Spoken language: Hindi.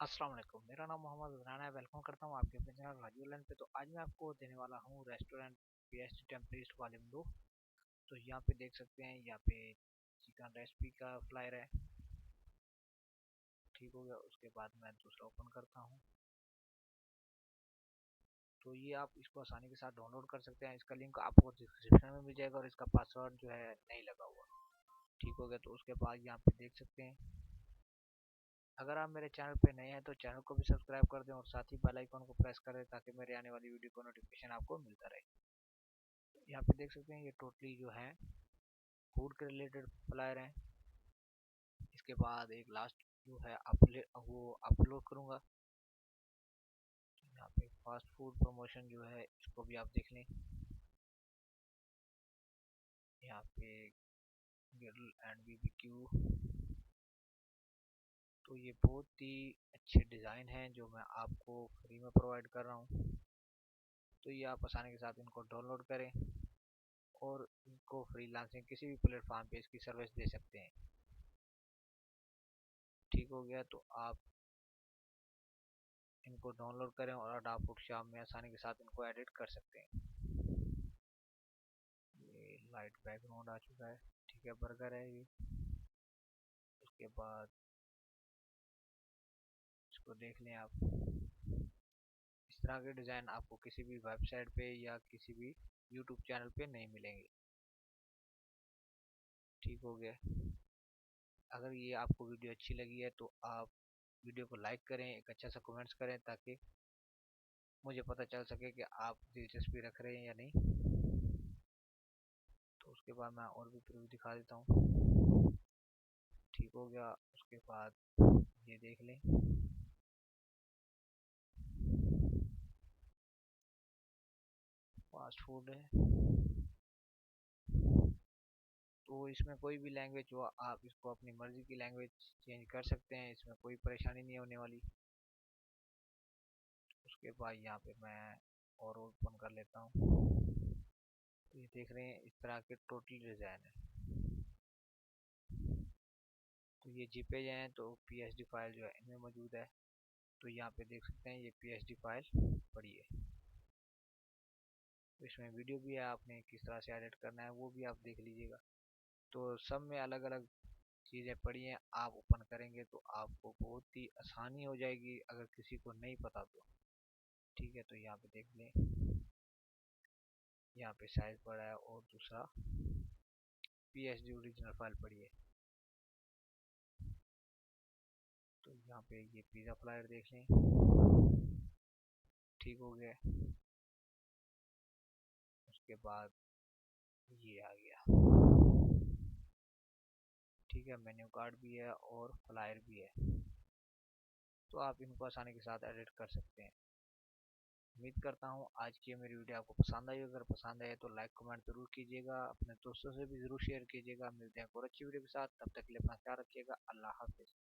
अस्सलाम वालेकुम। मेरा नाम मोहम्मद अदनान है। वेलकम करता हूँ आपके अपने चैनल राजू लैंड पे। तो आज मैं आपको देने वाला हूँ रेस्टोरेंट पीएसटी टेम्पलेट वॉल्यूम 2। तो यहाँ पे देख सकते हैं, यहाँ पे चिकन रेसिपी का फ्लायर है। ठीक हो गया। उसके बाद मैं दूसरा ओपन करता हूँ। तो ये आप इसको आसानी के साथ डाउनलोड कर सकते हैं। इसका लिंक आपको डिस्क्रिप्शन में मिल जाएगा और इसका पासवर्ड जो है नहीं लगा हुआ। ठीक हो गया। तो उसके बाद यहाँ पे देख सकते हैं, अगर आप मेरे चैनल पे नए हैं तो चैनल को भी सब्सक्राइब कर दें और साथ ही बेल आइकन को प्रेस करें ताकि मेरे आने वाली वीडियो का नोटिफिकेशन आपको मिलता रहे। यहाँ पे देख सकते हैं, ये टोटली जो है फूड के रिलेटेड फ्लायर हैं। इसके बाद एक लास्ट जो है वो अपलोड करूंगा। यहाँ पे फास्ट फूड प्रमोशन जो है इसको भी आप देख लें। यहाँ पे ग्रिल एंड बीबीक्यू। तो ये बहुत ही अच्छे डिज़ाइन हैं जो मैं आपको फ्री में प्रोवाइड कर रहा हूँ। तो ये आप आसानी के साथ इनको डाउनलोड करें और इनको फ्रीलांसिंग किसी भी प्लेटफॉर्म पे इसकी सर्विस दे सकते हैं। ठीक हो गया। तो आप इनको डाउनलोड करें और अडोब फोटोशॉप में आसानी के साथ इनको एडिट कर सकते हैं। ये लाइट बैकग्राउंड आ चुका है। ठीक है, बर्गर है ये। उसके बाद इसको देख लें आप। इस तरह के डिज़ाइन आपको किसी भी वेबसाइट पे या किसी भी यूट्यूब चैनल पे नहीं मिलेंगे। ठीक हो गया। अगर ये आपको वीडियो अच्छी लगी है तो आप वीडियो को लाइक करें, एक अच्छा सा कमेंट्स करें ताकि मुझे पता चल सके कि आप दिलचस्पी रख रहे हैं या नहीं। तो उसके बाद मैं और भी प्रीव्यू दिखा देता हूँ। ठीक हो गया। उसके बाद ये देख लें, फास्ट फूड है। तो इसमें कोई भी लैंग्वेज हो, आप इसको अपनी मर्जी की लैंग्वेज चेंज कर सकते हैं। इसमें कोई परेशानी नहीं होने वाली। उसके बाद यहाँ पे मैं और ओपन कर लेता हूँ। तो ये देख रहे हैं, इस तरह के टोटल डिज़ाइन है। तो ये जीपेज हैं, तो पीएसडी फाइल जो है इनमें मौजूद है। तो यहाँ पे देख सकते हैं, ये पीएसडी फाइल पड़ी है। तो इसमें वीडियो भी है, आपने किस तरह से एडिट करना है वो भी आप देख लीजिएगा। तो सब में अलग अलग चीज़ें पड़ी हैं। आप ओपन करेंगे तो आपको बहुत ही आसानी हो जाएगी अगर किसी को नहीं पता तो। ठीक है। तो यहाँ पे देख लें, यहाँ पे साइज पड़ा है और दूसरा पीएसडी ओरिजिनल फाइल पड़ी है। तो यहाँ पे ये पिज़्ज़ा फ्लायर देख लें। ठीक हो गया। उसके बाद ये आ गया। ठीक है, मेन्यू कार्ड भी है और फ्लायर भी है। तो आप इनको आसानी के साथ एडिट कर सकते हैं। उम्मीद करता हूँ आज की मेरी वीडियो आपको पसंद आई। अगर पसंद आए तो लाइक कमेंट जरूर कीजिएगा, अपने दोस्तों से भी जरूर शेयर कीजिएगा। मिलते हैं और अच्छी वीडियो के साथ, तब तक के लिए अपना ख्याल रखिएगा। अल्लाह हाफिज़।